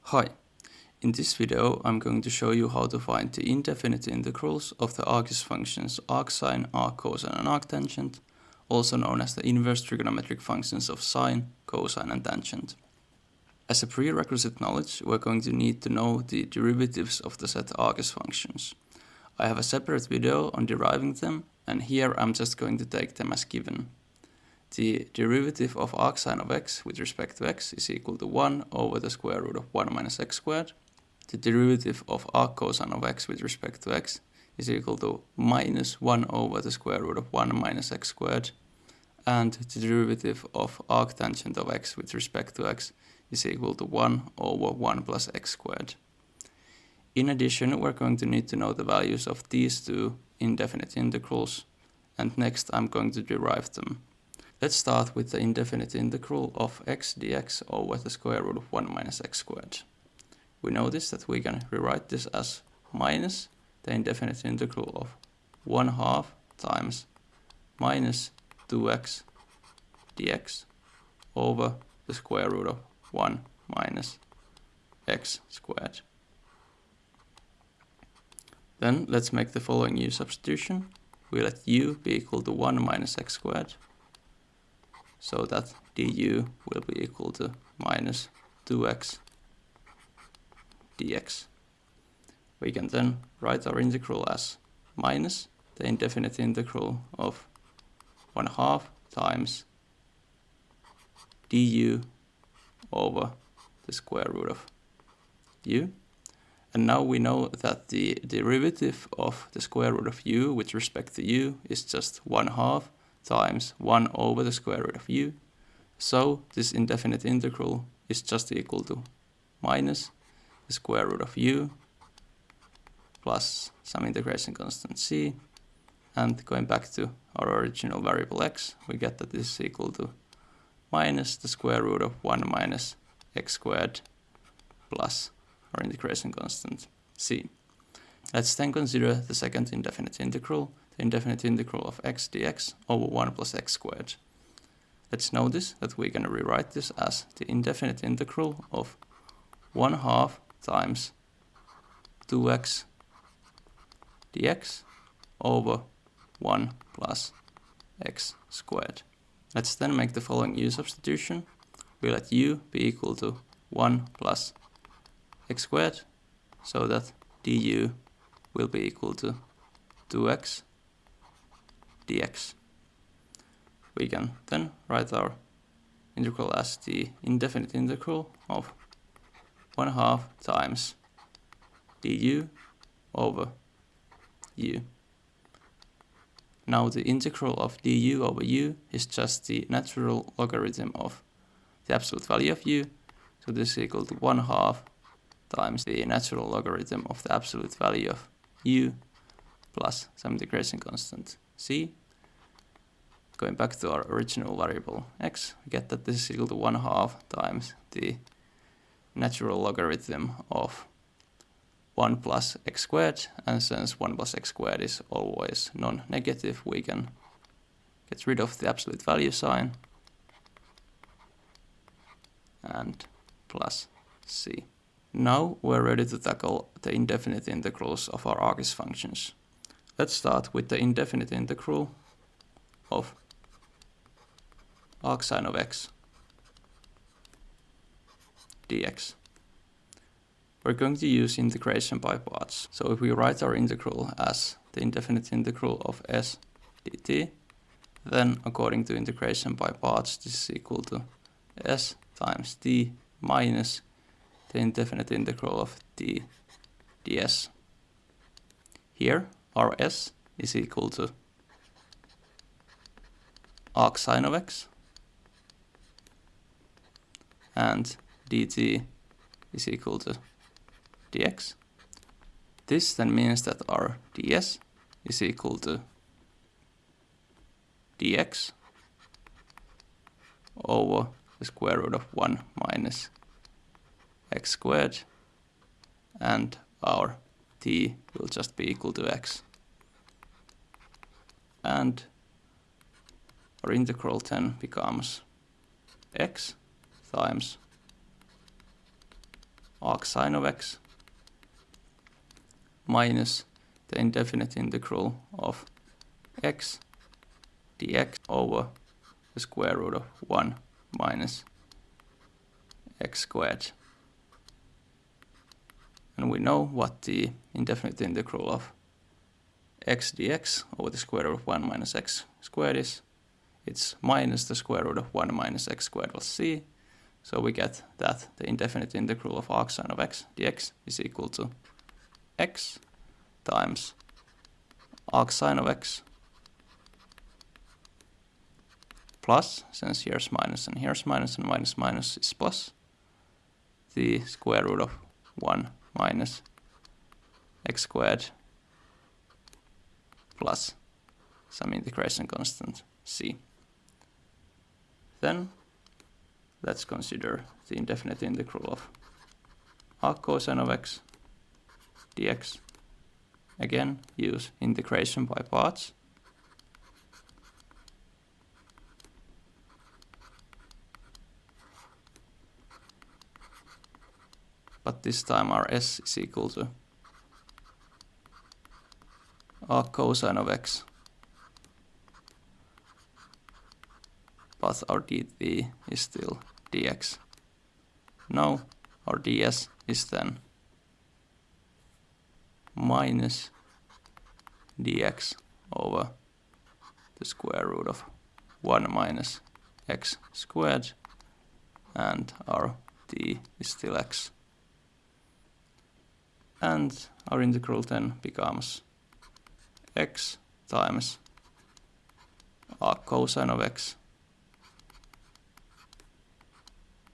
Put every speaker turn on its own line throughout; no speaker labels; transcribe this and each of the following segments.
Hi, in this video I'm going to show you how to find the indefinite integrals of the Arcus functions arcsin, arccos and arctangent, also known as the inverse trigonometric functions of sine, cosine and tangent. As a prerequisite knowledge, we're going to need to know the derivatives of the set Arcus functions. I have a separate video on deriving them, and here I'm just going to take them as given. The derivative of arcsin of x with respect to x is equal to 1 over the square root of 1 minus x squared. The derivative of arccosine of x with respect to x is equal to minus 1 over the square root of 1 minus x squared. And the derivative of arctangent of x with respect to x is equal to 1 over 1 plus x squared. In addition, we're going to need to know the values of these two indefinite integrals, and next I'm going to derive them. Let's start with the indefinite integral of x dx over the square root of 1 minus x squared. We notice that we can rewrite this as minus the indefinite integral of 1/2 times minus 2x dx over the square root of 1 minus x squared. Then let's make the following u-substitution. We let u be equal to 1 minus x squared, so that du will be equal to minus 2x dx. We can then write our integral as minus the indefinite integral of 1/2 times du over the square root of u. And now we know that the derivative of the square root of u with respect to u is just 1/2 times 1 over the square root of u. So this indefinite integral is just equal to minus the square root of u plus some integration constant c. And going back to our original variable x, we get that this is equal to minus the square root of 1 minus x squared plus our integration constant c. Let's then consider the second indefinite integral, the indefinite integral of x dx over 1 plus x squared. Let's notice that we can rewrite this as the indefinite integral of 1/2 times 2x dx over 1 plus x squared. Let's then make the following u-substitution. We let u be equal to 1 plus x squared, so that du will be equal to 2x dx. We can then write our integral as the indefinite integral of 1/2 times du over u. Now the integral of du over u is just the natural logarithm of the absolute value of u, so this is equal to 1/2 times the natural logarithm of the absolute value of u plus some integration constant c. Going back to our original variable x, we get that this is equal to 1/2 times the natural logarithm of 1 plus x squared, and since 1 plus x squared is always non-negative, we can get rid of the absolute value sign and plus c. Now we're ready to tackle the indefinite integrals of our Arcus functions. Let's start with the indefinite integral of arcsin of x dx. We're going to use integration by parts. So if we write our integral as the indefinite integral of s dt, then according to integration by parts, this is equal to s times d minus the indefinite integral of d ds. Here, our s is equal to arcsin of x, and dt is equal to dx. This then means that our ds is equal to dx over the square root of 1 minus x squared, and our t will just be equal to x. And our integral then becomes x times arcsin of x minus the indefinite integral of x dx over the square root of 1 minus x squared. And we know what the indefinite integral of x dx over the square root of 1 minus x squared is. It's minus the square root of 1 minus x squared plus c. So we get that the indefinite integral of arcsin of x dx is equal to x times arcsin of x plus, since here's minus and minus minus is plus, the square root of 1 minus x squared plus some integration constant c. Then let's consider the indefinite integral of arccos of x dx. Again, use integration by parts. But this time our s is equal to arccos of x, but our dt is still dx. Now our ds is then minus dx over the square root of 1 minus x squared, and our d is still x. And our integral then becomes x times arccos of x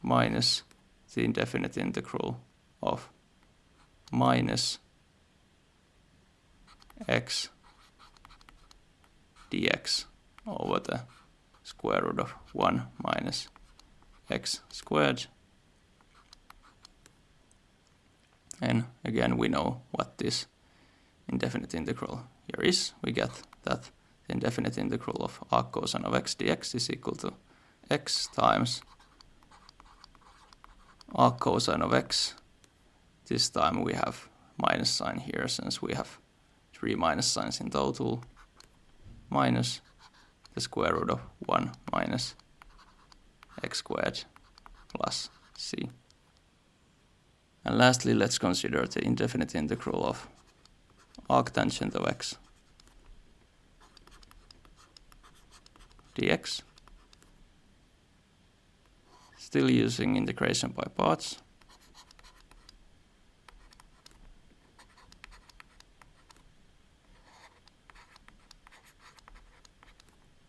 minus the indefinite integral of minus x dx over the square root of 1 minus x squared. And again, we know what this indefinite integral here is. We get that the indefinite integral of arccos of x dx is equal to x times arccos of x. This time we have minus sign here, since we have 3 minus signs in total, minus the square root of 1 minus x squared plus c. And lastly, let's consider the indefinite integral of arctangent of x dx. Still using integration by parts.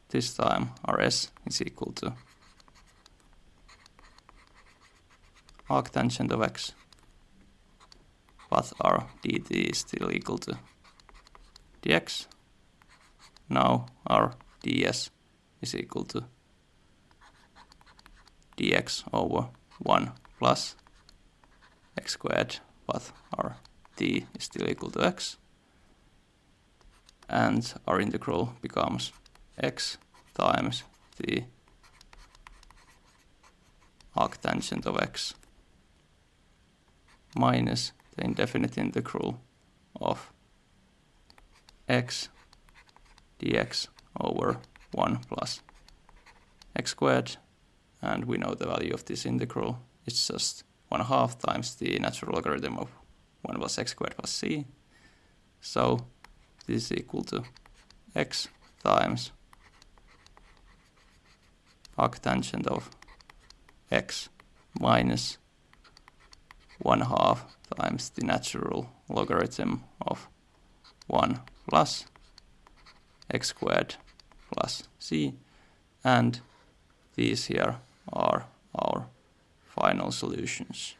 This time our s is equal to arctangent of x, but our dt is still equal to dx. Now our ds is equal to dx over 1 plus x squared, but our d is still equal to x. And our integral becomes x times the arctangent of x minus the indefinite integral of x dx over 1 plus x squared. And we know the value of this integral is just 1/2 times the natural logarithm of 1 plus x squared plus c. So this is equal to x times arctangent of x minus 1/2 times the natural logarithm of 1 plus x squared plus c. And these here are our final solutions.